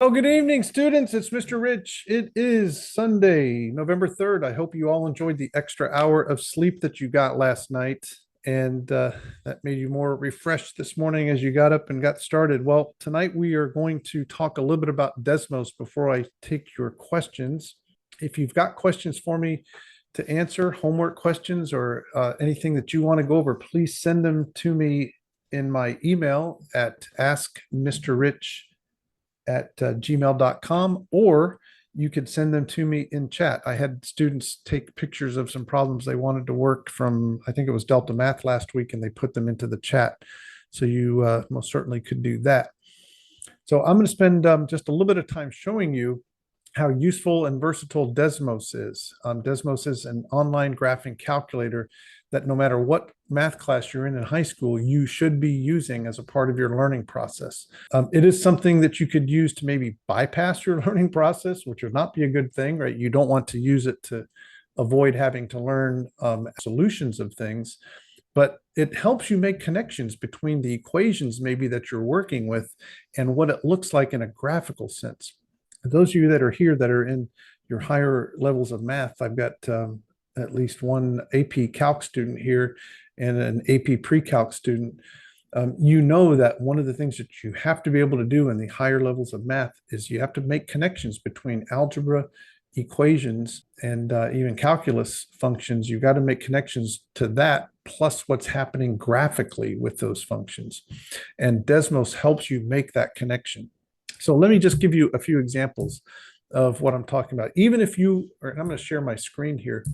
Oh, good evening, students. It's Mr. Rich. It is Sunday, November 3rd. I hope you all enjoyed the extra hour of sleep that you got last night and that made you more refreshed this morning as you got up and got started. Well, tonight we are going to talk a little bit about Desmos before I take your questions. If you've got questions for me to answer, homework questions or anything that you want to go over, please send them to me in my email at askmrrich@gmail.com, or you could send them to me in chat. I had students take pictures of some problems they wanted to work from, I think it was Delta Math last week, and they put them into the chat. So you most certainly could do that. So I'm going to spend just a little bit of time showing you how useful and versatile Desmos is. Desmos is an online graphing calculator that no matter what math class you're in high school, you should be using as a part of your learning process. It is something that you could use to maybe bypass your learning process, which would not be a good thing, right? You don't want to use it to avoid having to learn solutions of things, but it helps you make connections between the equations maybe that you're working with and what it looks like in a graphical sense. Those of you that are here that are in your higher levels of math, I've got at least one AP Calc student here and an AP Pre-Calc student. You know that one of the things that you have to be able to do in the higher levels of math is you have to make connections between algebra, equations, and even calculus functions. You've got to make connections to that plus what's happening graphically with those functions. And Desmos helps you make that connection. So let me just give you a few examples of what I'm talking about. Even if you, or I'm going to share my screen here,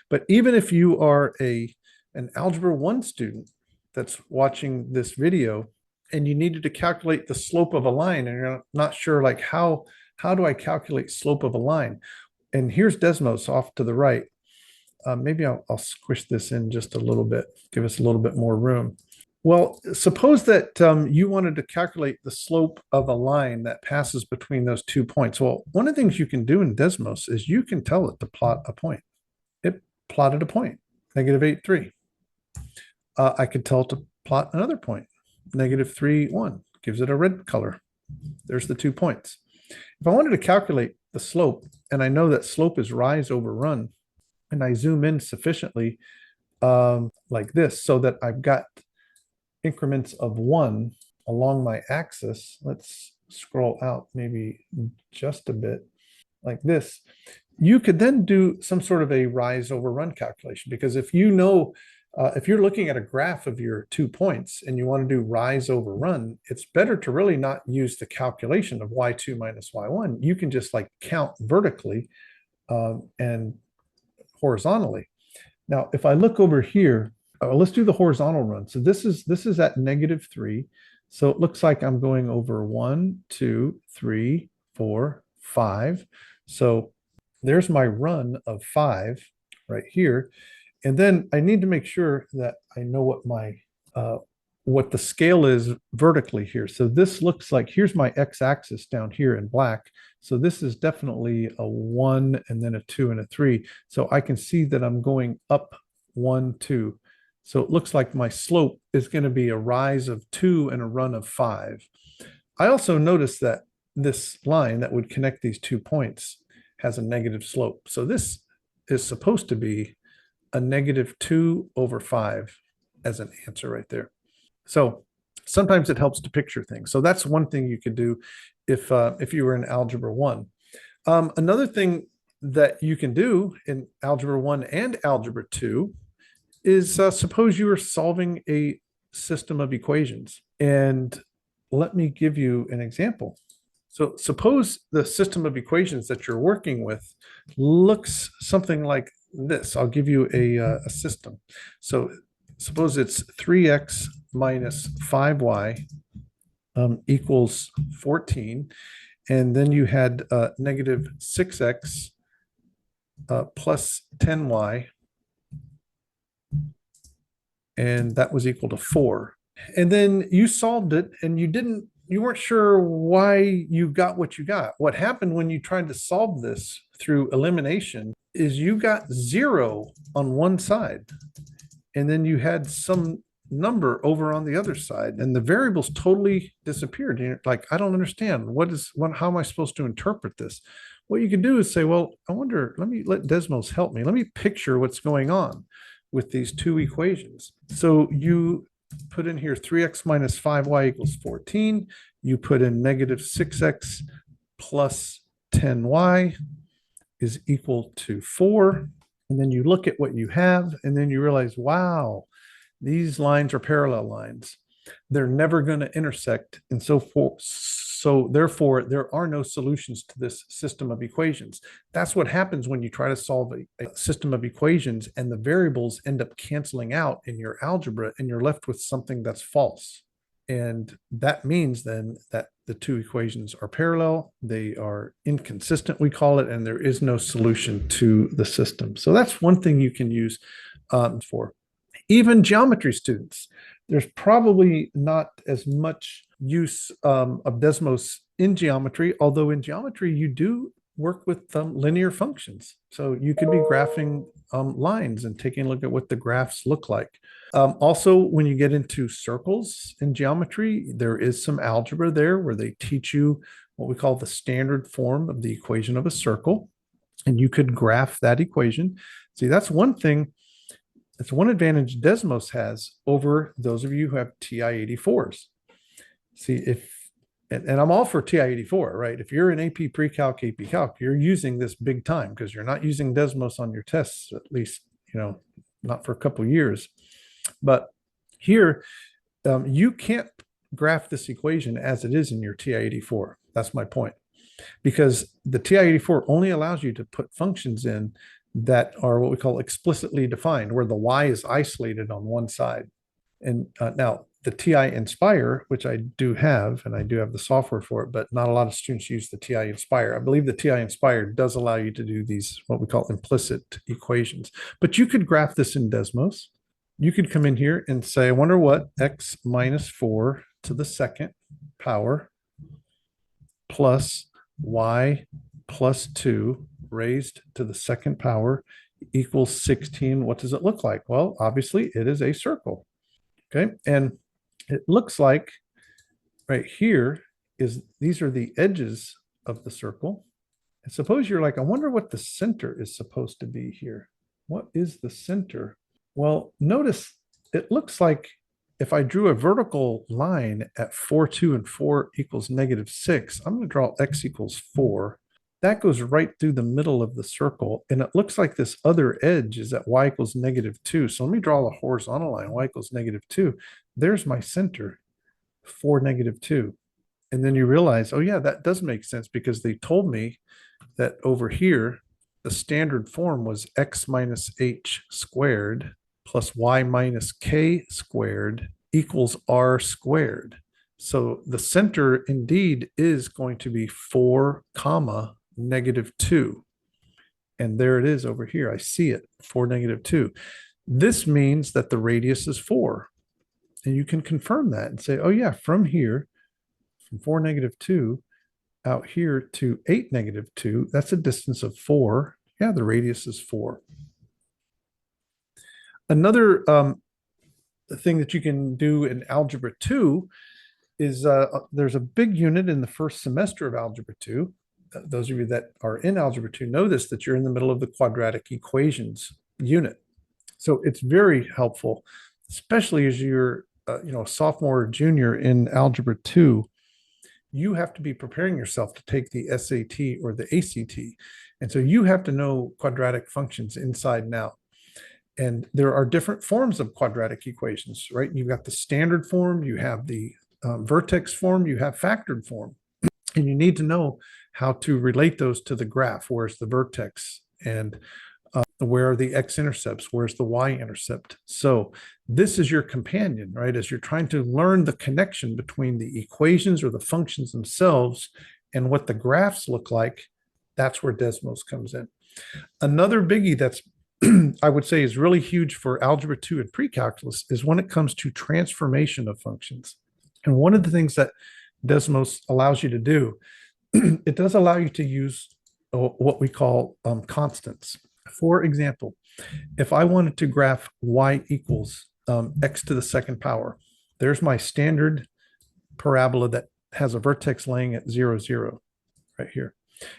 but even if you are an Algebra 1 student that's watching this video and you needed to calculate the slope of a line and you're not sure like how do I calculate slope of a line? And here's Desmos off to the right. Maybe I'll squish this in just a little bit, give us a little bit more room. Well, suppose that you wanted to calculate the slope of a line that passes between those 2 points. Well, one of the things you can do in Desmos is you can tell it to plot a point. It plotted a point, -8, 3. I could tell it to plot another point, -3, 1. Gives it a red color. There's the 2 points. If I wanted to calculate the slope, and I know that slope is rise over run, and I zoom in sufficiently like this so that I've got increments of 1 along my axis. Let's scroll out maybe just a bit like this. You could then do some sort of a rise over run calculation, because if you know, if you're looking at a graph of your 2 points and you want to do rise over run, it's better to really not use the calculation of y2 minus y1. You can just like count vertically and horizontally. Now, if I look over here, let's do the horizontal run. So this is at -3. So it looks like I'm going over 1, 2, 3, 4, 5. So there's my run of 5 right here. And then I need to make sure that I know what my what the scale is vertically here. So this looks like, here's my x-axis down here in black. So this is definitely a 1 and then a 2 and a 3. So I can see that I'm going up 1, 2. So it looks like my slope is going to be a rise of 2 and a run of 5. I also noticed that this line that would connect these 2 points has a negative slope. So this is supposed to be a -2/5 as an answer right there. So sometimes it helps to picture things. So that's one thing you could do if you were in Algebra 1. Another thing that you can do in Algebra 1 and Algebra 2 is suppose you are solving a system of equations. And let me give you an example. So suppose the system of equations that you're working with looks something like this. I'll give you a system. So suppose it's 3x minus 5y equals 14. And then you had -6x plus 10y, and that was equal to 4. And then you solved it and you weren't sure why you got what you got. What happened when you tried to solve this through elimination is you got 0 on one side, and then you had some number over on the other side, and the variables totally disappeared. And you're like, I don't understand. How am I supposed to interpret this? What you can do is say, well, I wonder, let Desmos help me. Let me picture what's going on with these two equations. So you put in here 3x minus 5y equals 14. You put in negative 6x plus 10y is equal to 4. And then you look at what you have, and then you realize, wow, these lines are parallel lines. They're never going to intersect. And so therefore, there are no solutions to this system of equations. That's what happens when you try to solve a system of equations and the variables end up canceling out in your algebra, and you're left with something that's false. And that means then that the two equations are parallel, they are inconsistent, we call it, and there is no solution to the system. So that's one thing you can use for. Even geometry students, there's probably not as much use of Desmos in geometry, although in geometry you do work with linear functions. So you could be graphing lines and taking a look at what the graphs look like. Also, when you get into circles in geometry, there is some algebra there where they teach you what we call the standard form of the equation of a circle, and you could graph that equation. See, that's one thing. That's one advantage Desmos has over those of you who have TI-84s. See, and I'm all for TI-84, right? If you're in AP Pre-Calc, AP Calc, you're using this big time because you're not using Desmos on your tests, at least, not for a couple of years. But here, you can't graph this equation as it is in your TI-84. That's my point. Because the TI-84 only allows you to put functions in that are what we call explicitly defined, where the y is isolated on one side. And now the TI Inspire, which I do have, and I do have the software for it, but not a lot of students use the TI Inspire. I believe the TI Inspire does allow you to do these, what we call implicit equations. But you could graph this in Desmos. You could come in here and say, I wonder what x minus 4 to the second power plus y plus 2 raised to the second power equals 16. What does it look like? Well, obviously it is a circle. Okay. And it looks like right here these are the edges of the circle. And suppose you're like, I wonder what the center is supposed to be here. What is the center? Well, notice it looks like if I drew a vertical line at 4, 2, and 4 equals negative 6, I'm going to draw x equals 4. That goes right through the middle of the circle. And it looks like this other edge is at y equals negative 2. So let me draw a horizontal line, y equals negative 2. There's my center, 4, negative 2. And then you realize, oh yeah, that does make sense because they told me that over here, the standard form was x minus h squared plus y minus k squared equals r squared. So the center indeed is going to be 4 comma negative 2. And there it is over here. I see it, 4, negative 2. This means that the radius is 4. And you can confirm that and say, oh yeah, from here, from 4, negative 2 out here to 8, negative 2, that's a distance of 4. Yeah, the radius is 4. Another thing that you can do in Algebra 2 is there's a big unit in the first semester of Algebra 2. Those of you that are in Algebra 2 know this, that you're in the middle of the quadratic equations unit. So it's very helpful, especially as you're a sophomore or junior in Algebra 2. You have to be preparing yourself to take the SAT or the ACT. And so you have to know quadratic functions inside and out. And there are different forms of quadratic equations, right? You've got the standard form, you have the vertex form, you have factored form. And you need to know how to relate those to the graph. Where's the vertex? And where are the x-intercepts? Where's the y-intercept? So this is your companion, right? As you're trying to learn the connection between the equations or the functions themselves and what the graphs look like, that's where Desmos comes in. Another biggie that's I would say is really huge for Algebra 2 and pre-calculus is when it comes to transformation of functions. And one of the things that Desmos allows you to do, it does allow you to use what we call constants. For example, if I wanted to graph y equals x to the second power. There's my standard parabola that has a vertex laying at 0, 0 right here.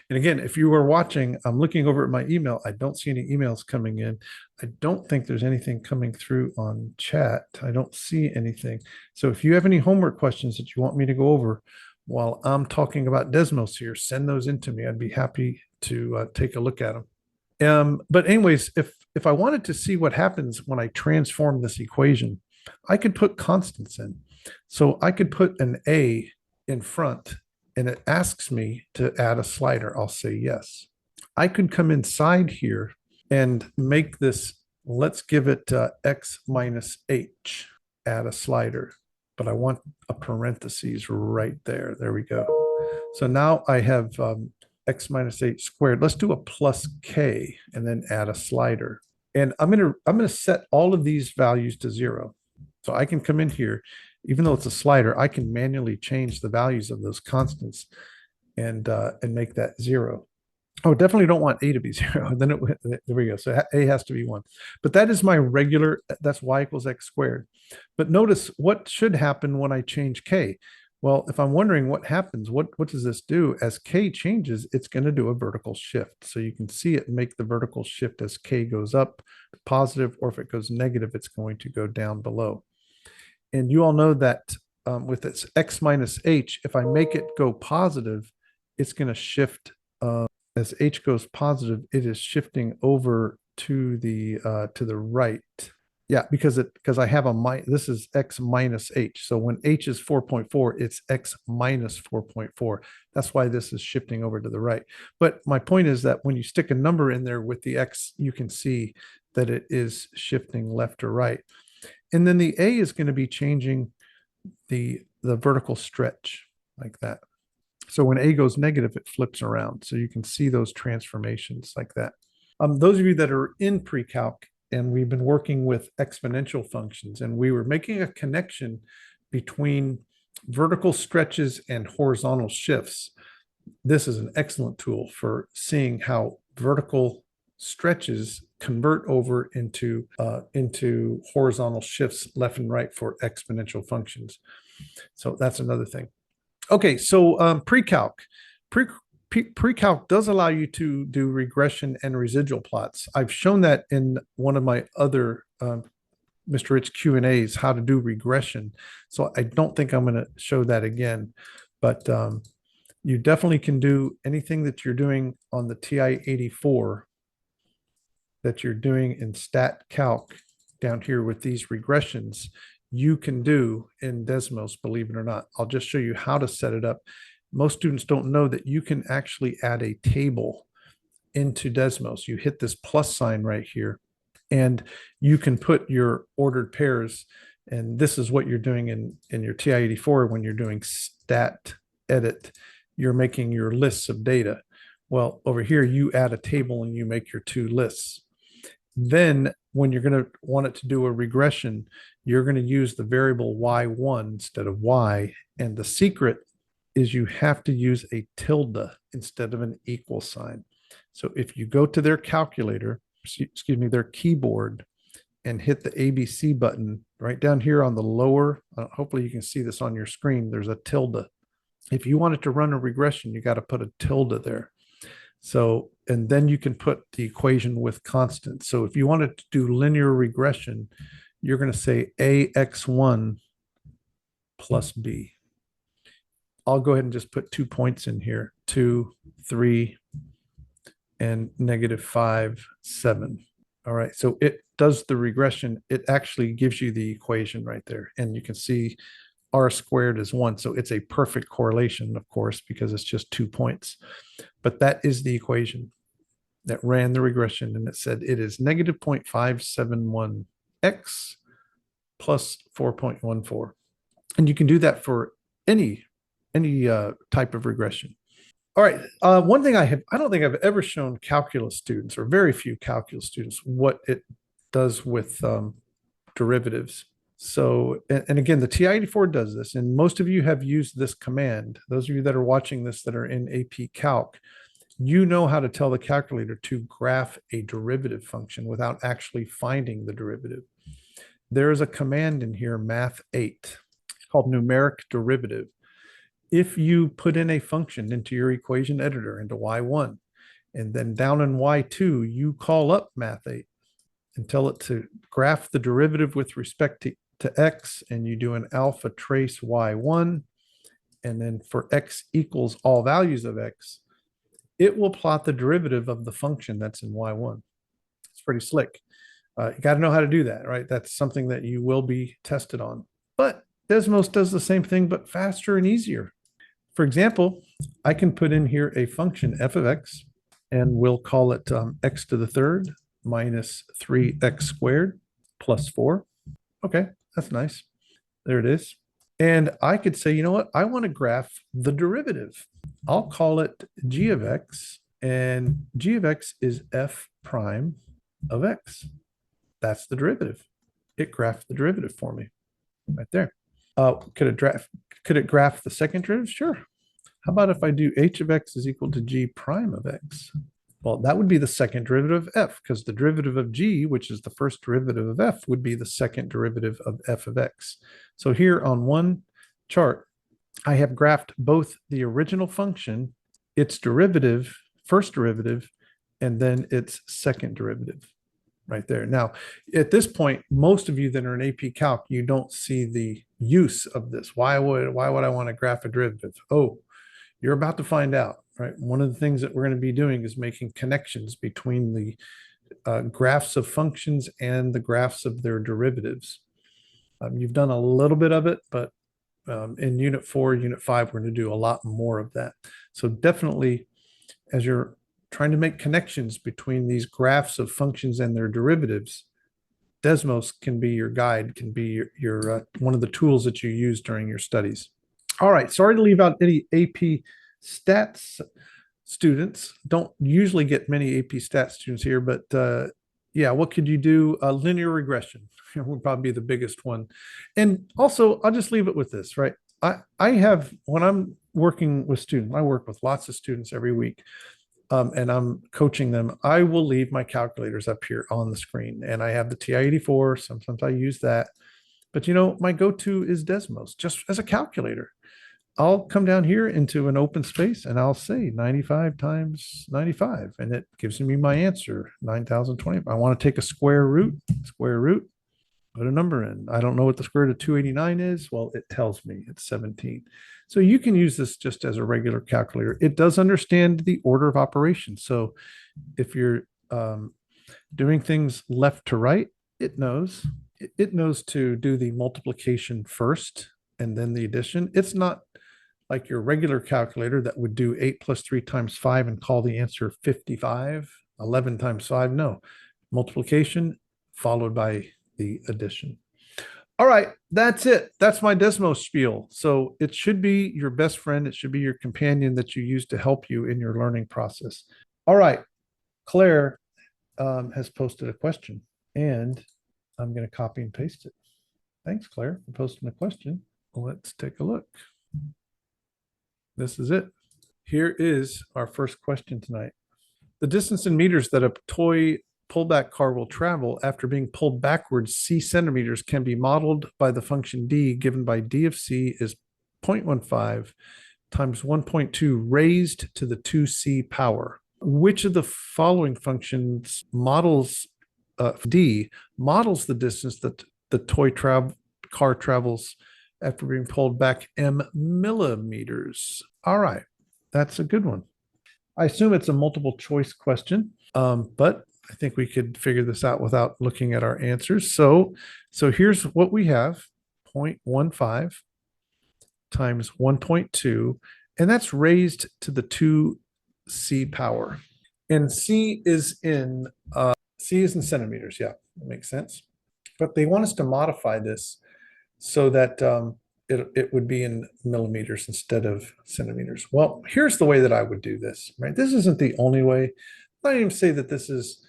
And again, if you were watching, I'm looking over at my email. I don't see any emails coming in. I don't think there's anything coming through on chat. I don't see anything. So if you have any homework questions that you want me to go over while I'm talking about Desmos here, send those in to me. I'd be happy to take a look at them. But anyways, if I wanted to see what happens when I transform this equation, I could put constants in. So I could put an a in front and it asks me to add a slider. I'll say yes. I could come inside here and make this, let's give it x minus h, add a slider, but I want a parentheses right there. There we go. So now I have x minus h squared. Let's do a plus k and then add a slider. And I'm gonna set all of these values to 0. So I can come in here, even though it's a slider, I can manually change the values of those constants and make that 0. Oh, definitely don't want a to be 0. Then there we go. So a has to be 1. But that is my regular, that's y equals x squared. But notice what should happen when I change k. Well, if I'm wondering what happens, what does this do? As k changes, it's going to do a vertical shift. So you can see it make the vertical shift as k goes up positive, or if it goes negative, it's going to go down below. And you all know that with its x minus h, if I make it go positive, it's going to shift. As h goes positive, it is shifting over to the right. Yeah, because I have this is x minus h. So when h is 4.4, it's x minus 4.4. That's why this is shifting over to the right. But my point is that when you stick a number in there with the x, you can see that it is shifting left or right. And then the a is going to be changing the vertical stretch like that. So when a goes negative, it flips around. So you can see those transformations like that. Those of you that are in pre-calc, and we've been working with exponential functions, and we were making a connection between vertical stretches and horizontal shifts. This is an excellent tool for seeing how vertical stretches convert over into horizontal shifts left and right for exponential functions. So that's another thing. Okay, so pre-calc. Pre-calc does allow you to do regression and residual plots. I've shown that in one of my other Mr. Rich Q&As, how to do regression. So I don't think I'm going to show that again, but you definitely can do anything that you're doing on the TI-84 that you're doing in stat calc down here with these regressions, you can do in Desmos, believe it or not. I'll just show you how to set it up. Most students don't know that you can actually add a table into Desmos. You hit this plus sign right here, and you can put your ordered pairs. And this is what you're doing in your TI-84 when you're doing stat edit. You're making your lists of data. Well, over here, you add a table and you make your two lists. Then when you're going to want it to do a regression, you're going to use the variable y1 instead of y. And the secret is you have to use a tilde instead of an equal sign. So if you go to their calculator, excuse me, their keyboard, and hit the ABC button right down here on the lower, hopefully you can see this on your screen, there's a tilde. If you want it to run a regression, you got to put a tilde there. So, and then you can put the equation with constants. So if you wanted to do linear regression, you're going to say AX1 plus B. I'll go ahead and just put 2 points in here, 2, 3, and -5, 7. All right, so it does the regression. It actually gives you the equation right there. And you can see r squared is 1. So it's a perfect correlation, of course, because it's just 2 points. But that is the equation that ran the regression. And it said it is -0.571x plus 4.14. And you can do that for any type of regression. All right. One thing I don't think I've ever shown calculus students, or very few calculus students, what it does with derivatives. So, and again, the TI-84 does this, and most of you have used this command. Those of you that are watching this that are in AP Calc, you know how to tell the calculator to graph a derivative function without actually finding the derivative. there is a command in here, math 8. It's called numeric derivative. If you put in a function into your equation editor into y1, and then down in y2, you call up math 8 and tell it to graph the derivative with respect to x, and you do an alpha trace y1, and then for x equals all values of x, it will plot the derivative of the function that's in y1. It's pretty slick. You got to know how to do that, right? That's something that you will be tested on. But Desmos does the same thing, but faster and easier. For example, I can put in here a function f of x, and we'll call it x to the third minus 3x squared plus 4. Okay, that's nice. There it is. And I could say, you know what? I want to graph the derivative. I'll call it g of x, and g of x is f prime of x. That's the derivative. It graphed the derivative for me right there. Could it graph the second derivative? Sure. How about if I do h of x is equal to g prime of x? Well, that would be the second derivative of f, because the derivative of g, which is the first derivative of f, would be the second derivative of f of x. So here on one chart, I have graphed both the original function, its derivative, first derivative, and then its second derivative right there. Now, at this point, most of you that are in AP Calc, you don't see the use of this. Why would I want to graph a derivative? Oh, you're about to find out, right? One of the things that we're going to be doing is making connections between the graphs of functions and the graphs of their derivatives. You've done a little bit of it, but in Unit 4, Unit 5, we're going to do a lot more of that. So definitely, as you're trying to make connections between these graphs of functions and their derivatives, Desmos can be your guide, can be your one of the tools that you use during your studies. All right, sorry to leave out any AP stats students. Don't usually get many AP stats students here, but yeah, what could you do? Linear regression would probably be the biggest one. And also, I'll just leave it with this, right? I have, when I'm working with students, I work with lots of students every week, and I'm coaching them. I will leave my calculators up here on the screen, and I have the TI-84. Sometimes I use that. But you know, my go-to is Desmos, just as a calculator. I'll come down here into an open space and I'll say 95 times 95, and it gives me my answer, 9,020. I want to take a square root, put a number in. I don't know what the square root of 289 is. Well, it tells me it's 17. So you can use this just as a regular calculator. It does understand the order of operations. So if you're doing things left to right, it knows. It knows to do the multiplication first and then the addition. It's not like your regular calculator that would do 8 plus 3 times 5 and call the answer 55, 11 times 5. No, multiplication followed by the addition. All right, that's it. That's my Desmos spiel. So it should be your best friend. It should be your companion that you use to help you in your learning process. All right, Claire has posted a question, and I'm going to copy and paste it. Thanks, Claire, for posting the question. Let's take a look. This is it. Here is our first question tonight. The distance in meters that a toy pullback car will travel after being pulled backwards c centimeters can be modeled by the function d, given by d of c is 0.15 times 1.2 raised to the 2c power. Which of the following functions models d models the distance that the toy car travels after being pulled back m millimeters? All right, that's a good one. I assume it's a multiple choice question, but I think we could figure this out without looking at our answers. So here's what we have: 0.15 times 1.2, and that's raised to the 2c power. And c is in centimeters. Yeah, that makes sense. But they want us to modify this so that it would be in millimeters instead of centimeters. Well, here's the way that I would do this, right? This isn't the only way. I don't even say that this is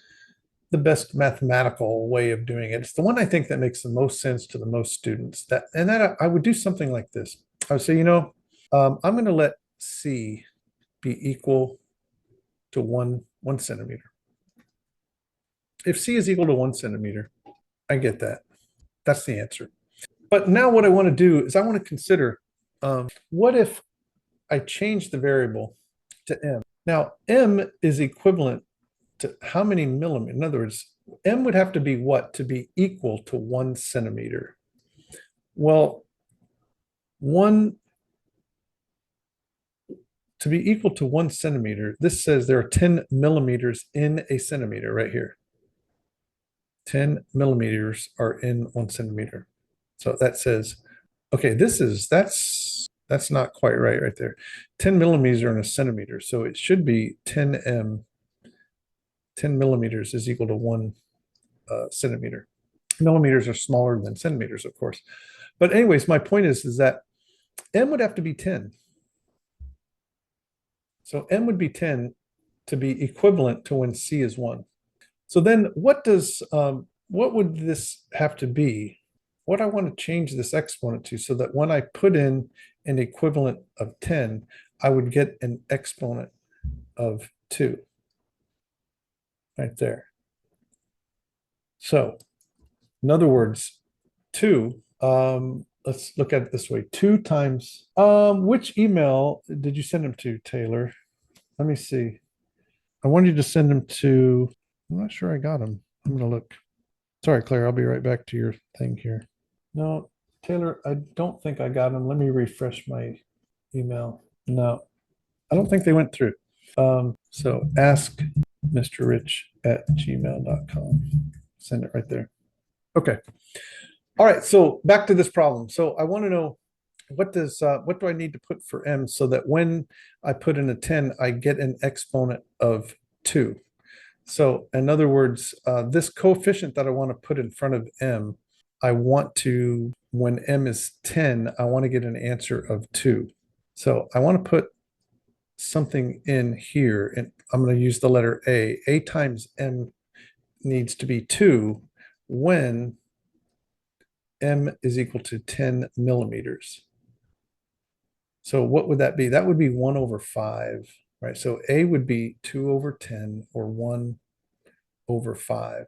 the best mathematical way of doing it. It's the one I think that makes the most sense to the most students. That I would do something like this. I would say, you know, I'm going to let C be equal to one centimeter. If C is equal to 1 centimeter, I get that. That's the answer. But now what I want to do is I want to consider what if I change the variable to m? Now, m is equivalent to how many millimeters? In other words, m would have to be what to be equal to 1 centimeter? Well, one to be equal to 1 centimeter, this says there are 10 millimeters in a centimeter right here. 10 millimeters are in 1 centimeter. So that says, okay, that's not quite right there. 10 millimeters are in a centimeter. So it should be 10 millimeters is equal to 1 centimeter. Millimeters are smaller than centimeters, of course. But anyways, my point is that m would have to be 10. So m would be 10 to be equivalent to when c is 1. So then what would this have to be? What I want to change this exponent to so that when I put in an equivalent of 10, I would get an exponent of 2 right there. So in other words, 2, let's look at it this way. 2 times, which email did you send them to, Taylor? Let me see. I wanted you to send them to, I'm not sure I got them. I'm going to look. Sorry, Claire, I'll be right back to your thing here. No, Taylor, I don't think I got them. Let me refresh my email. No, I don't think they went through. So ask Mr. Rich at gmail.com. Send it right there. Okay. All right. So back to this problem. So I want to know what do I need to put for m so that when I put in a 10, I get an exponent of 2. So in other words, this coefficient that I want to put in front of m, I want to, when m is 10, I want to get an answer of 2. So I want to put something in here, and I'm going to use the letter A. A times m needs to be 2 when m is equal to 10 millimeters. So what would that be? That would be 1 over 5, right? So A would be 2 over 10 or 1 over 5.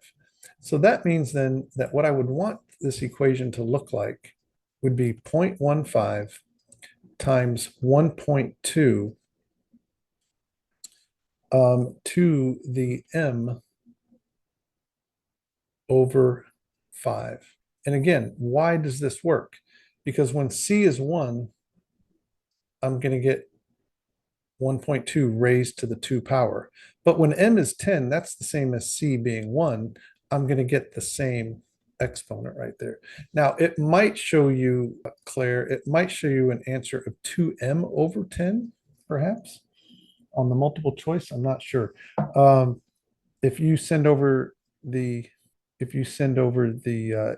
So that means then that what I would want this equation to look like would be 0.15 times 1.2 to the m over 5. And again, why does this work? Because when c is 1, I'm going to get 1.2 raised to the 2 power. But when m is 10, that's the same as c being 1. I'm going to get the same exponent right there. Now, it might show you, Claire, it might show you an answer of 2m over 10, perhaps, on the multiple choice. I'm not sure. If you send over the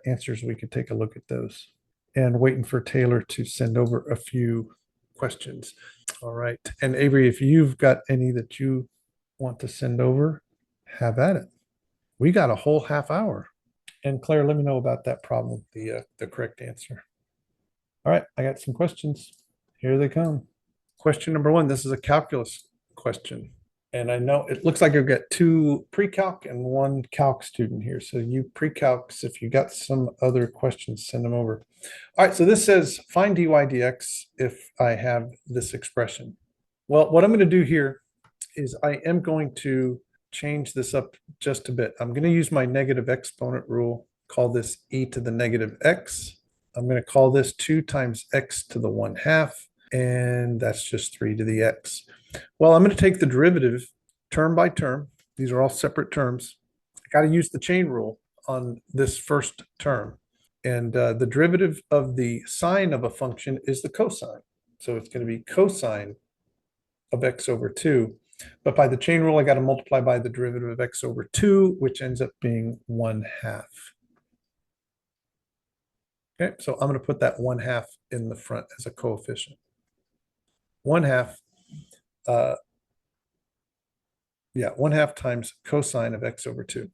answers, we could take a look at those. And waiting for Taylor to send over a few questions. All right. And Avery, if you've got any that you want to send over, have at it. We got a whole half hour. And Claire, let me know about that problem, the correct answer. All right, I got some questions. Here they come. Question number 1. This is a calculus question. And I know it looks like I've got 2 pre-calc and 1 calc student here. So you pre-calcs, if you got some other questions, send them over. All right, so this says find dy dx if I have this expression. Well, what I'm going to do here is I am going to change this up just a bit. I'm going to use my negative exponent rule, call this e to the negative x. I'm going to call this 2 times x to the 1/2, and that's just 3 to the x. Well, I'm going to take the derivative term by term. These are all separate terms. I got to use the chain rule on this first term. And the derivative of the sine of a function is the cosine. So it's going to be cosine of x over 2. But by the chain rule, I got to multiply by the derivative of x over 2, which ends up being 1/2. Okay, so I'm going to put that 1/2 in the front as a coefficient. 1/2, 1/2 times cosine of x over 2.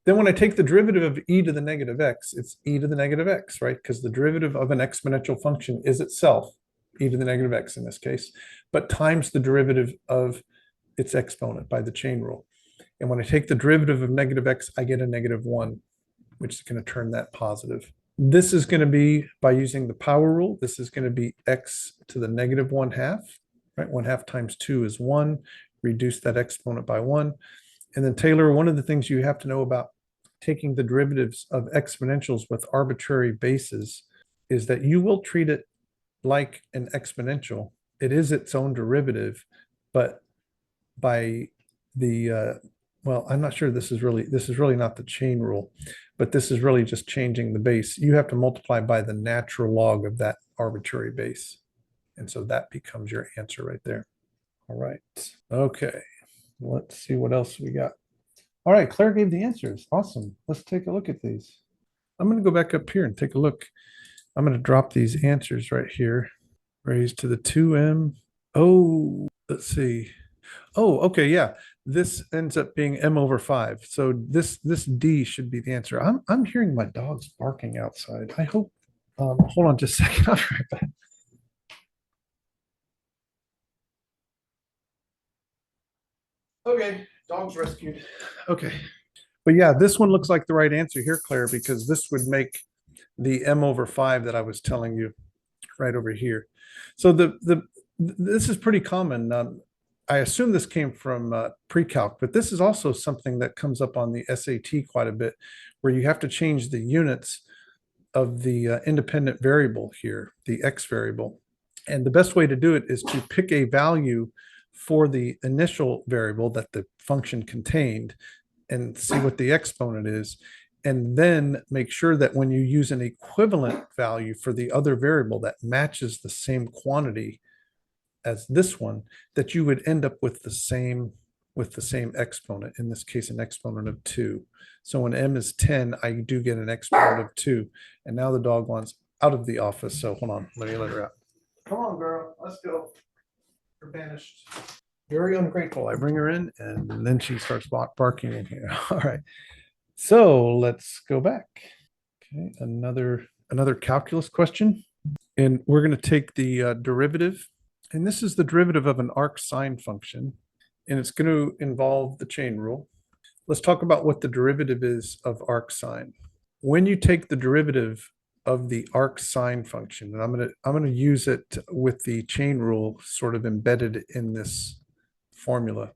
Then when I take the derivative of e to the negative x, it's e to the negative x, right? Because the derivative of an exponential function is itself e to the negative x in this case, but times the derivative of its exponent by the chain rule. And when I take the derivative of negative x, I get a -1, which is going to turn that positive. This is going to be, by using the power rule, this is going to be x to the negative 1/2, right? 1/2 times 2 is 1. Reduce that exponent by 1. And then Taylor, one of the things you have to know about taking the derivatives of exponentials with arbitrary bases is that you will treat it like an exponential. It is its own derivative, but by well, I'm not sure this is really not the chain rule, but this is really just changing the base. You have to multiply by the natural log of that arbitrary base. And so that becomes your answer right there. All right. Okay. Let's see what else we got. All right. Claire gave the answers. Awesome. Let's take a look at these. I'm going to go back up here and take a look. I'm going to drop these answers right here. Raised to the 2m. Oh, let's see. Oh, okay, yeah. This ends up being m over 5. So this D should be the answer. I'm hearing my dogs barking outside. I hope. Hold on just a second. I'll be right back. Okay, dogs rescued. Okay. But yeah, this one looks like the right answer here, Claire, because this would make the m over 5 that I was telling you right over here. So this is pretty common. I assume this came from pre-calc, but this is also something that comes up on the SAT quite a bit, where you have to change the units of the independent variable here, the x variable. And the best way to do it is to pick a value for the initial variable that the function contained and see what the exponent is. And then make sure that when you use an equivalent value for the other variable that matches the same quantity as this one, that you would end up with the same exponent, in this case, an exponent of 2. So when m is 10, I do get an exponent of 2. And now the dog wants out of the office. So hold on, let me let her out. Come on, girl, let's go. You're banished. Very ungrateful. I bring her in and then she starts barking in here. All right. So let's go back. Okay, another calculus question. And we're going to take the derivative. And this is the derivative of an arc sine function. And it's going to involve the chain rule. Let's talk about what the derivative is of arc sine. When you take the derivative of the arc sine function, and I'm going to use it with the chain rule sort of embedded in this formula.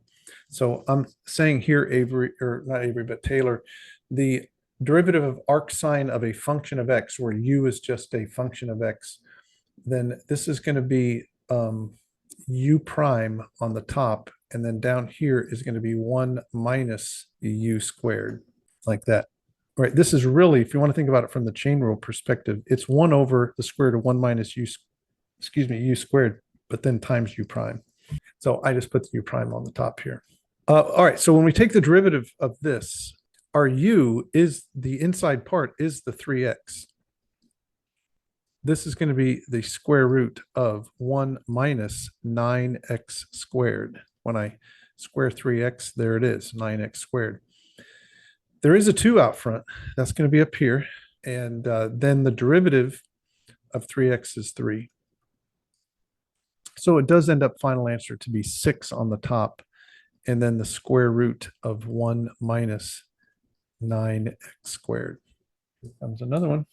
So I'm saying here, Avery, or not Avery, but Taylor, the derivative of arc sine of a function of x, where u is just a function of x, then this is going to be u prime on the top, and then down here is going to be 1 minus u squared, like that. Right, this is really, if you want to think about it from the chain rule perspective, it's 1 over the square root of 1 minus u, u squared, but then times u prime. So I just put the u prime on the top here. All right, so when we take the derivative of this, our u is the inside part is the 3x. This is going to be the square root of 1 minus 9x squared. When I square 3x, there it is, 9x squared. There is a 2 out front. That's going to be up here. And then the derivative of 3x is 3. So it does end up final answer to be 6 on the top. And then the square root of 1 minus 9x squared. Here comes another one.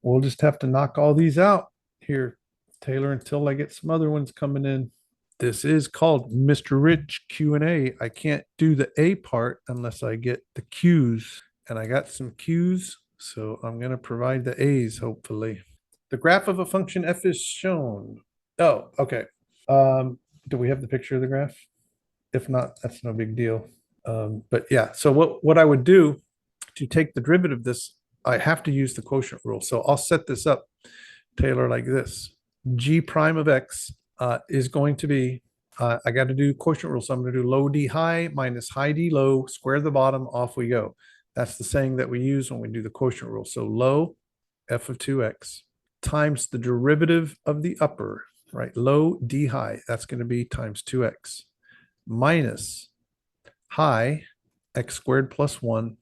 We'll just have to knock all these out here, Taylor, until I get some other ones coming in. This is called Mr. Rich Q&A. I can't do the A part unless I get the Q's. And I got some Q's, so I'm going to provide the A's, hopefully. The graph of a function f is shown. Oh, okay. Do we have the picture of the graph? If not, that's no big deal. But yeah, so what I would do to take the derivative of this, I have to use the quotient rule. So I'll set this up, Taylor, like this. G prime of x is going to be, I got to do quotient rule. So I'm going to do low d high minus high d low, square the bottom, off we go. That's the saying that we use when we do the quotient rule. So low f of 2x times the derivative of the upper, right? Low d high, that's going to be times 2x minus high x squared plus 1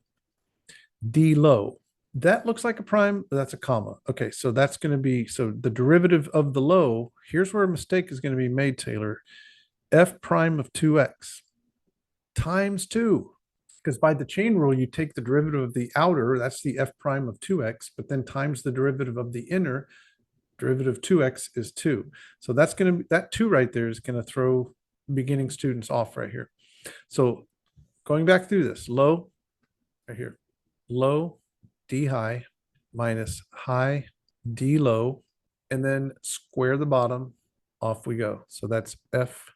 d low. That looks like a prime, but that's a comma. Okay, so that's going to be, so the derivative of the low, here's where a mistake is going to be made, Taylor. F prime of 2x times 2. Because by the chain rule, you take the derivative of the outer, that's the f prime of 2x, but then times the derivative of the inner, derivative of 2x is 2. So that's going to, that 2 right there is going to throw beginning students off right here. So going back through this, low, right here, low, d high, minus high, d low, and then square the bottom, off we go. So that's f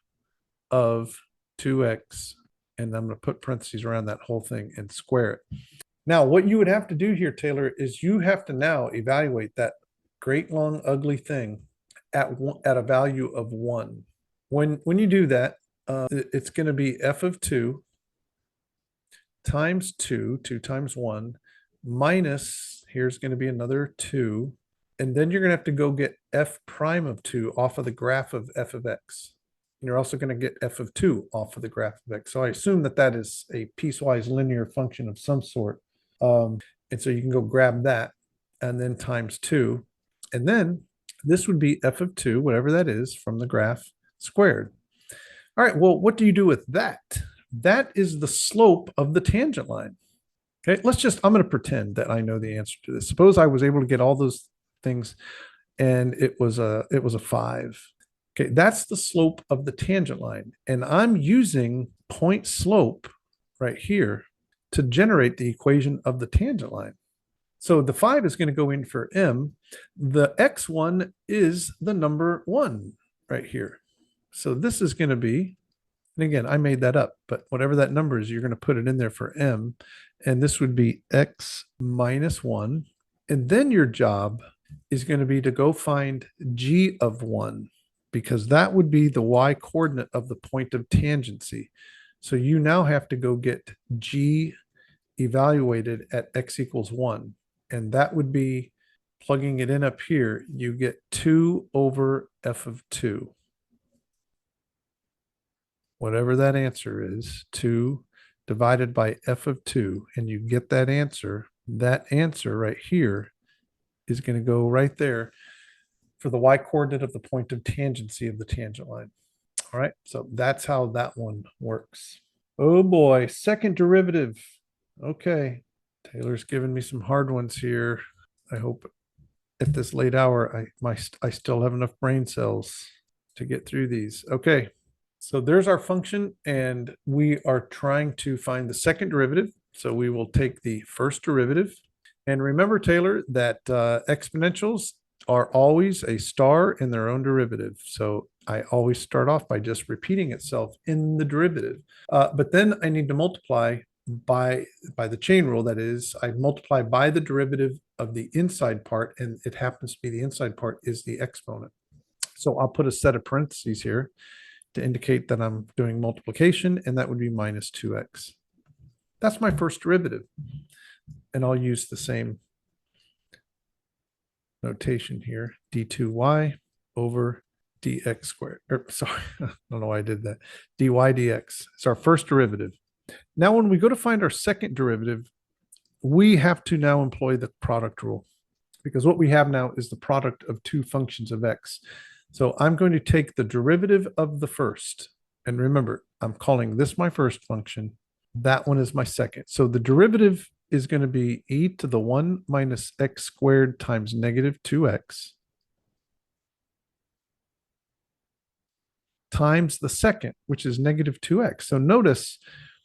of 2x, and I'm going to put parentheses around that whole thing and square it. Now, what you would have to do here, Taylor, is you have to now evaluate that great long ugly thing at a value of 1. When you do that, it's going to be f of 2 times 2, 2 times 1, minus, here's going to be another 2, and then you're going to have to go get f prime of 2 off of the graph of f of x. And you're also going to get f of 2 off of the graph of x. So I assume that that is a piecewise linear function of some sort. And so you can go grab that and then times 2. And then this would be f of 2, whatever that is, from the graph squared. All right, well, what do you do with that? That is the slope of the tangent line. Okay, I'm going to pretend that I know the answer to this. Suppose I was able to get all those things and it was a 5. Okay, that's the slope of the tangent line. And I'm using point slope right here to generate the equation of the tangent line. So the 5 is going to go in for m. The x1 is the number 1 right here. So this is going to be, and again, I made that up, but whatever that number is, you're going to put it in there for m. And this would be x minus 1. And then your job is going to be to go find g of 1, because that would be the y coordinate of the point of tangency. So you now have to go get g evaluated at x equals 1. And that would be, plugging it in up here, you get 2 over f of 2. Whatever that answer is, 2 divided by f of 2, and you get that answer. That answer right here is going to go right there for the y coordinate of the point of tangency of the tangent line. All right, so that's how that one works. Oh boy, second derivative. Okay, Taylor's giving me some hard ones here. I hope at this late hour, I still have enough brain cells to get through these. Okay, so there's our function, and we are trying to find the second derivative. So we will take the first derivative. And remember, Taylor, that exponentials are always a star in their own derivative. So I always start off by just repeating itself in the derivative. But then I need to multiply by the chain rule. That is, I multiply by the derivative of the inside part, and it happens to be the inside part is the exponent. So I'll put a set of parentheses here to indicate that I'm doing multiplication, and that would be minus 2x. That's my first derivative. And I'll use the same notation here, d2y over dx squared. Sorry, I don't know why I did that. dy dx. It's our first derivative. Now, when we go to find our second derivative, we have to now employ the product rule, because what we have now is the product of two functions of x. So I'm going to take the derivative of the first. And remember, I'm calling this my first function. That one is my second. So the derivative is going to be e to the 1 minus x squared times negative 2x times the second, which is negative 2x. So notice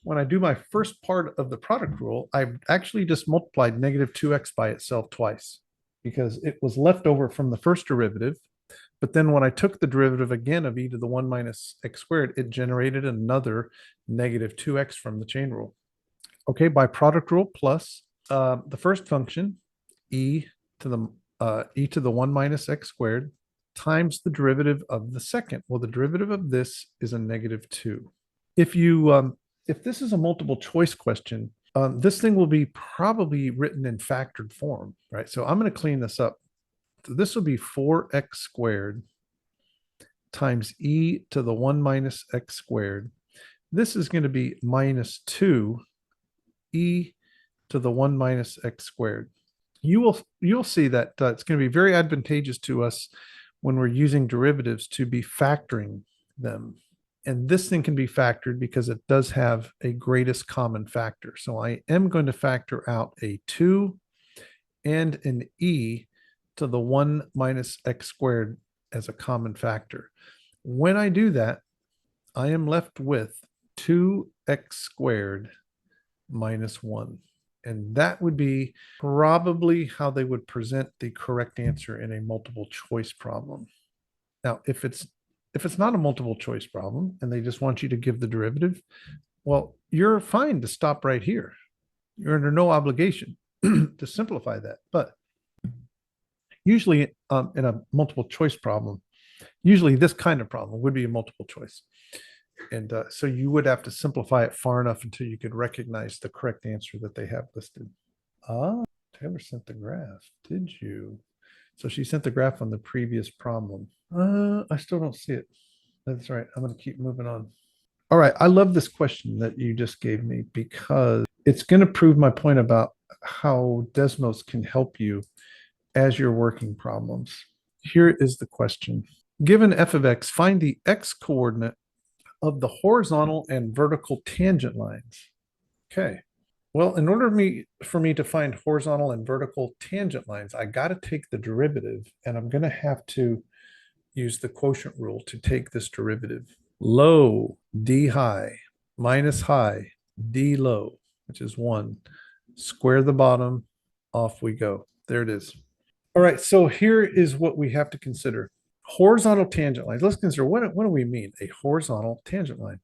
when I do my first part of the product rule, I've actually just multiplied negative 2x by itself twice, because it was left over from the first derivative. But then when I took the derivative again of e to the 1 minus x squared, it generated another negative 2x from the chain rule. Okay, by product rule plus the first function, e to the 1 minus x squared, times the derivative of the second. Well, the derivative of this is a negative 2. If this is a multiple choice question, this thing will be probably written in factored form, right? So I'm going to clean this up. So this will be 4x squared times e to the 1 minus x squared. This is going to be minus 2 e to the 1 minus x squared. You'll see that it's going to be very advantageous to us when we're using derivatives to be factoring them. And this thing can be factored because it does have a greatest common factor. So I am going to factor out a 2 and an e to the 1 minus x squared as a common factor. When I do that, I am left with 2x squared minus 1. And that would be probably how they would present the correct answer in a multiple choice problem. Now, if it's not a multiple choice problem and they just want you to give the derivative, well, you're fine to stop right here. You're under no obligation to simplify that. But usually in a multiple choice problem, usually this kind of problem would be a multiple choice. And so you would have to simplify it far enough until you could recognize the correct answer that they have listed. Ah, Taylor sent the graph. Did you? So she sent the graph on the previous problem. I still don't see it. That's right. I'm going to keep moving on. All right. I love this question that you just gave me because it's going to prove my point about how Desmos can help you as you're working problems. Here is the question. Given f of x, find the x coordinate of the horizontal and vertical tangent lines. Okay. Well, in order for me to find horizontal and vertical tangent lines, I got to take the derivative, and I'm going to have to use the quotient rule to take this derivative. Low, d high, minus high, d low, which is 1. Square the bottom, off we go. There it is. All right, so here is what we have to consider. Horizontal tangent lines. Let's consider what do we mean? A horizontal tangent line.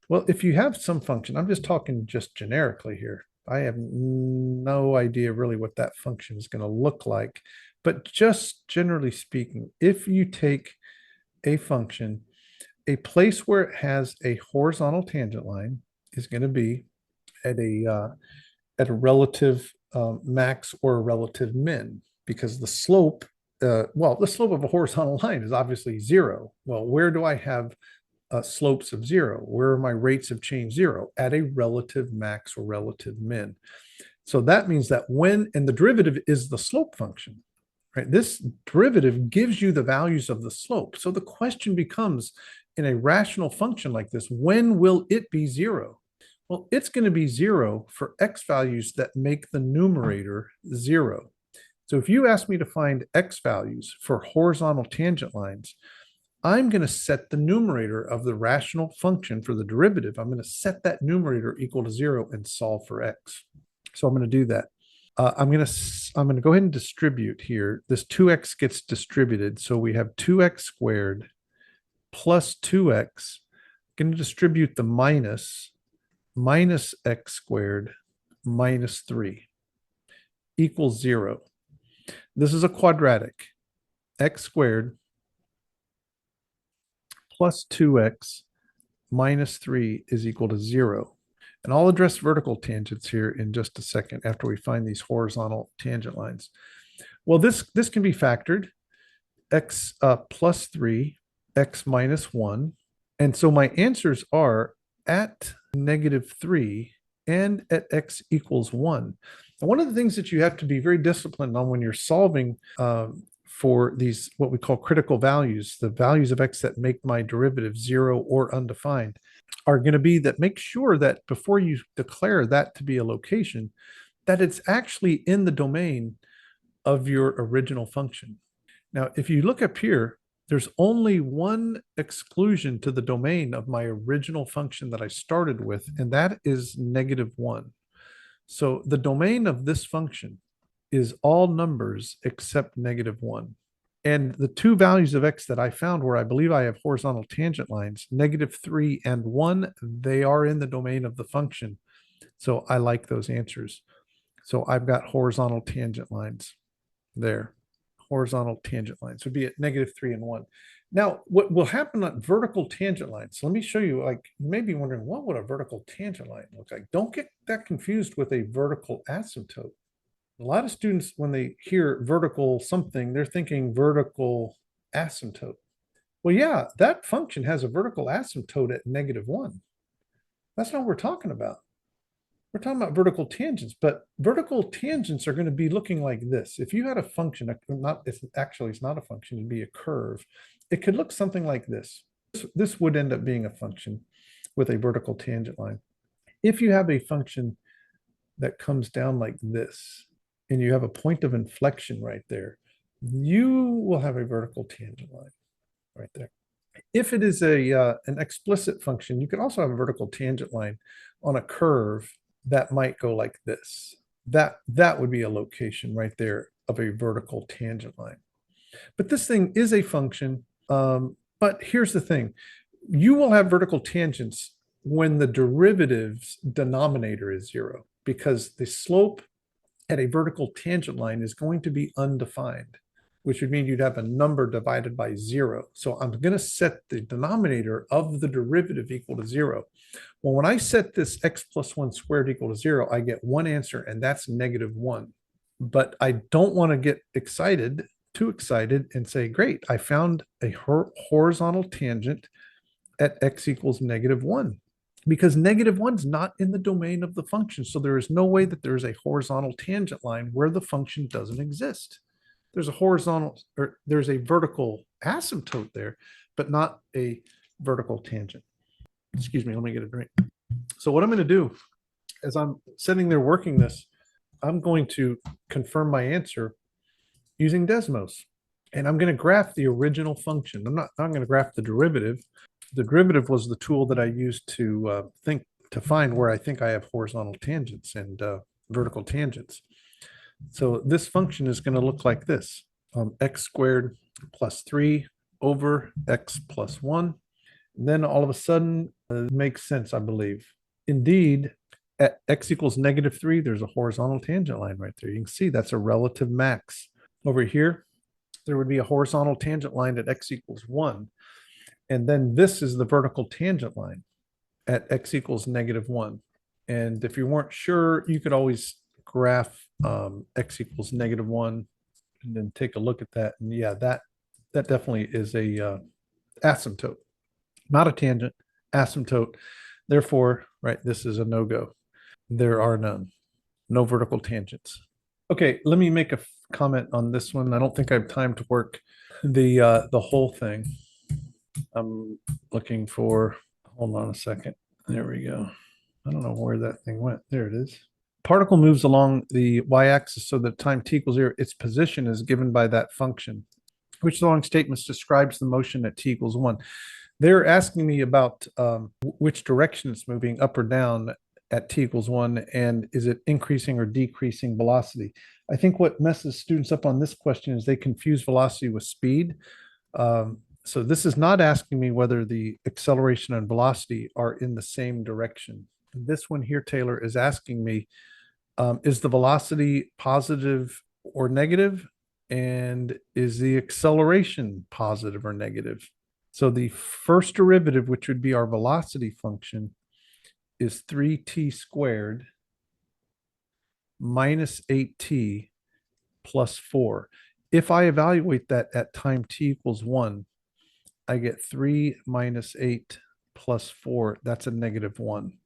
Well, if you have some function, I'm just talking just generically here. I have no idea really what that function is going to look like. But just generally speaking, if you take a function, a place where it has a horizontal tangent line is going to be at a relative max or a relative min, because the slope, the slope of a horizontal line is obviously 0. Well, where do I have slopes of 0? Where are my rates of change 0? At a relative max or relative min. So that means that and the derivative is the slope function, right? This derivative gives you the values of the slope. So the question becomes, in a rational function like this, when will it be 0? Well, it's going to be 0 for x values that make the numerator 0. So if you ask me to find x values for horizontal tangent lines, I'm going to set the numerator of the rational function for the derivative. I'm going to set that numerator equal to 0 and solve for x. So I'm going to do that. I'm going to go ahead and distribute here. This 2x gets distributed. So we have 2x squared plus 2x. I'm going to distribute the minus x squared minus 3 equals 0. This is a quadratic. X squared plus 2x minus 3 is equal to 0. And I'll address vertical tangents here in just a second after we find these horizontal tangent lines. Well, this can be factored. X plus 3, x minus 1. And so my answers are at -3 and at x equals 1. And one of the things that you have to be very disciplined on when you're solving for these, what we call critical values, the values of x that make my derivative 0 or undefined, are going to be that make sure that before you declare that to be a location, that it's actually in the domain of your original function. Now, if you look up here, there's only one exclusion to the domain of my original function that I started with, and that is -1. So the domain of this function is all numbers except -1. And the two values of x that I found where I believe I have horizontal tangent lines, -3 and 1, they are in the domain of the function. So I like those answers. So I've got horizontal tangent lines there. Horizontal tangent lines would be at -3 and 1. Now, what will happen on vertical tangent lines? So let me show you, like, you may be wondering, what would a vertical tangent line look like? Don't get that confused with a vertical asymptote. A lot of students, when they hear vertical something, they're thinking vertical asymptote. Well, yeah, that function has a vertical asymptote at -1. That's not what we're talking about. We're talking about vertical tangents, but vertical tangents are going to be looking like this. If you had a function, it's not a function, it'd be a curve. It could look something like this. This would end up being a function with a vertical tangent line. If you have a function that comes down like this, and you have a point of inflection right there, you will have a vertical tangent line right there. If it is an explicit function, you can also have a vertical tangent line on a curve that might go like this. That would be a location right there of a vertical tangent line. But this thing is a function. But here's the thing. You will have vertical tangents when the derivative's denominator is zero, because the slope at a vertical tangent line is going to be undefined, which would mean you'd have a number divided by zero. So I'm going to set the denominator of the derivative equal to zero. Well, when I set this x plus 1 squared equal to zero, I get one answer, and that's -1. But I don't want to get too excited, and say, great, I found a horizontal tangent at x equals -1. Because -1 is not in the domain of the function. So there is no way that there is a horizontal tangent line where the function doesn't exist. There's a horizontal, or there's a vertical asymptote there, but not a vertical tangent. Excuse me, let me get a drink. So what I'm going to do as I'm sitting there working this, I'm going to confirm my answer using Desmos. And I'm going to graph the original function. I'm not going to graph the derivative. The derivative was the tool that I used to find where I think I have horizontal tangents and vertical tangents. So this function is going to look like this: x squared plus 3 over x plus 1. And then all of a sudden, it makes sense, I believe. Indeed, at x equals -3, there's a horizontal tangent line right there. You can see that's a relative max. Over here, there would be a horizontal tangent line at x equals 1. And then this is the vertical tangent line at x equals -1. And if you weren't sure, you could always graph x equals -1 and then take a look at that. And yeah, that definitely is a asymptote, not a tangent, asymptote. Therefore, right, this is a no-go. There are none, no vertical tangents. Okay, let me make a comment on this one. I don't think I have time to work the whole thing. I'm looking for, hold on a second. There we go. I don't know where that thing went. There it is. Particle moves along the y-axis so that time t equals 0. Its position is given by that function, which the following statements describes the motion at t equals 1. They're asking me about which direction it's moving, up or down, at t equals 1, and is it increasing or decreasing velocity? I think what messes students up on this question is they confuse velocity with speed. So this is not asking me whether the acceleration and velocity are in the same direction. This one here, Taylor, is asking me, is the velocity positive or negative? And is the acceleration positive or negative? So the first derivative, which would be our velocity function, is 3t squared minus 8t plus 4. If I evaluate that at time t equals 1, I get 3 minus 8 plus 4. That's a -1.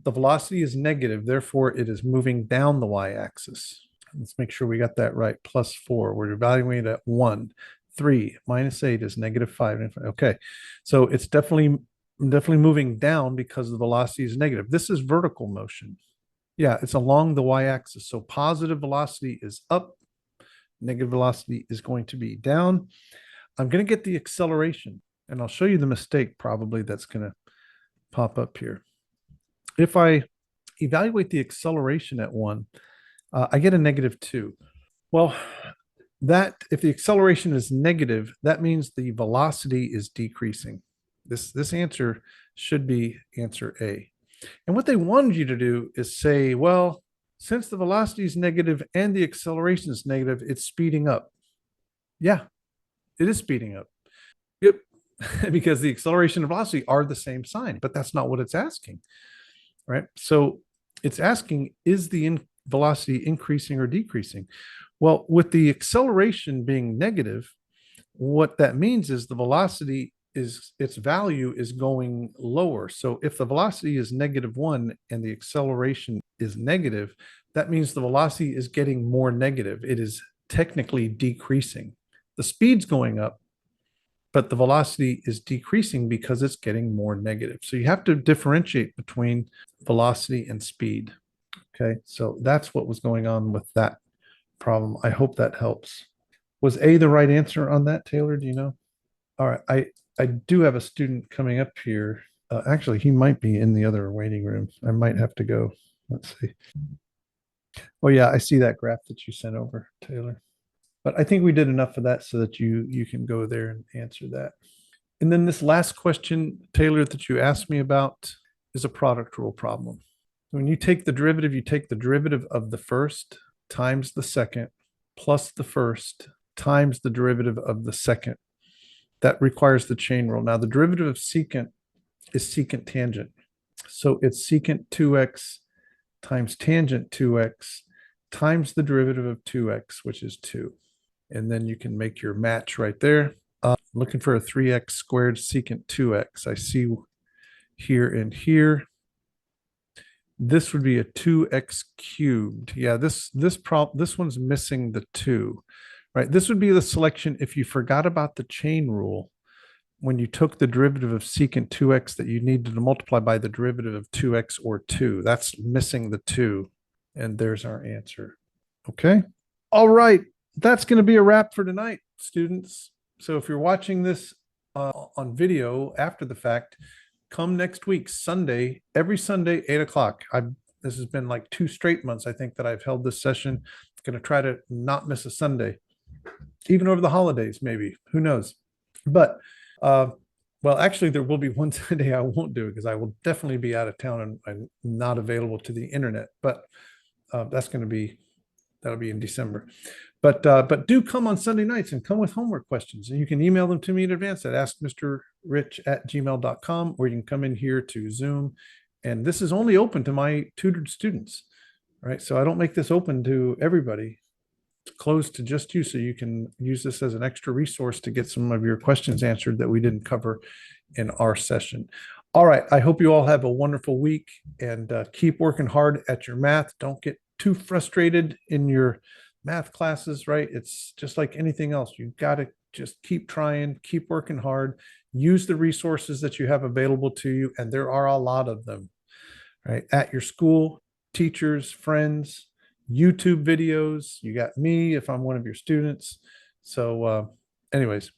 The velocity is negative, therefore it is moving down the y-axis. Let's make sure we got that right. Plus 4. We're evaluating at 1. 3 minus 8 is -5. Okay, so it's definitely moving down because the velocity is negative. This is vertical motion. Yeah, it's along the y-axis. So positive velocity is up, negative velocity is going to be down. I'm going to get the acceleration, and I'll show you the mistake probably that's going to pop up here. If I evaluate the acceleration at 1, I get a -2. Well, if the acceleration is negative, that means the velocity is decreasing. This answer should be answer A. And what they wanted you to do is say, well, since the velocity is negative and the acceleration is negative, it's speeding up. Yeah, it is speeding up. Yep, because the acceleration and velocity are the same sign, but that's not what it's asking, right? So it's asking, is the velocity increasing or decreasing? Well, with the acceleration being negative, what that means is the velocity its value is going lower. So if the velocity is -1 and the acceleration is negative, that means the velocity is getting more negative. It is technically decreasing. The speed's going up, but the velocity is decreasing because it's getting more negative. So you have to differentiate between velocity and speed. Okay, so that's what was going on with that problem. I hope that helps. Was A the right answer on that, Taylor? Do you know? All right, I do have a student coming up here. Actually, he might be in the other waiting room. I might have to go. Let's see. Oh yeah, I see that graph that you sent over, Taylor. But I think we did enough of that so that you can go there and answer that. And then this last question, Taylor, that you asked me about is a product rule problem. When you take the derivative, you take the derivative of the first times the second plus the first times the derivative of the second. That requires the chain rule. Now, the derivative of secant is secant tangent. So it's secant 2x times tangent 2x times the derivative of 2x, which is 2. And then you can make your match right there. Looking for a 3x squared secant 2x. I see here and here. This would be a 2x cubed. Yeah, this one's missing the 2, right? This would be the selection if you forgot about the chain rule when you took the derivative of secant 2x that you needed to multiply by the derivative of 2x or 2. That's missing the 2. And there's our answer. Okay. All right. That's going to be a wrap for tonight, students. So if you're watching this on video after the fact, come next week, Sunday, every Sunday, 8 o'clock. This has been like 2 straight months, I think, that I've held this session. Going to try to not miss a Sunday, even over the holidays, maybe. Who knows? But well, actually, there will be one Sunday I won't do it because I will definitely be out of town and I'm not available to the internet. But that'll be in December. But do come on Sunday nights and come with homework questions. And you can email them to me in advance at askmrrich@gmail.com, or you can come in here to Zoom. And this is only open to my tutored students, right? So I don't make this open to everybody. It's closed to just you, so you can use this as an extra resource to get some of your questions answered that we didn't cover in our session. All right. I hope you all have a wonderful week and keep working hard at your math. Don't get too frustrated in your math classes, right? It's just like anything else. You got to just keep trying, keep working hard, use the resources that you have available to you. And there are a lot of them, right? At your school, teachers, friends, YouTube videos. You got me if I'm one of your students. So anyways,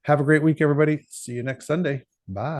have a great week, everybody. See you next Sunday. Bye.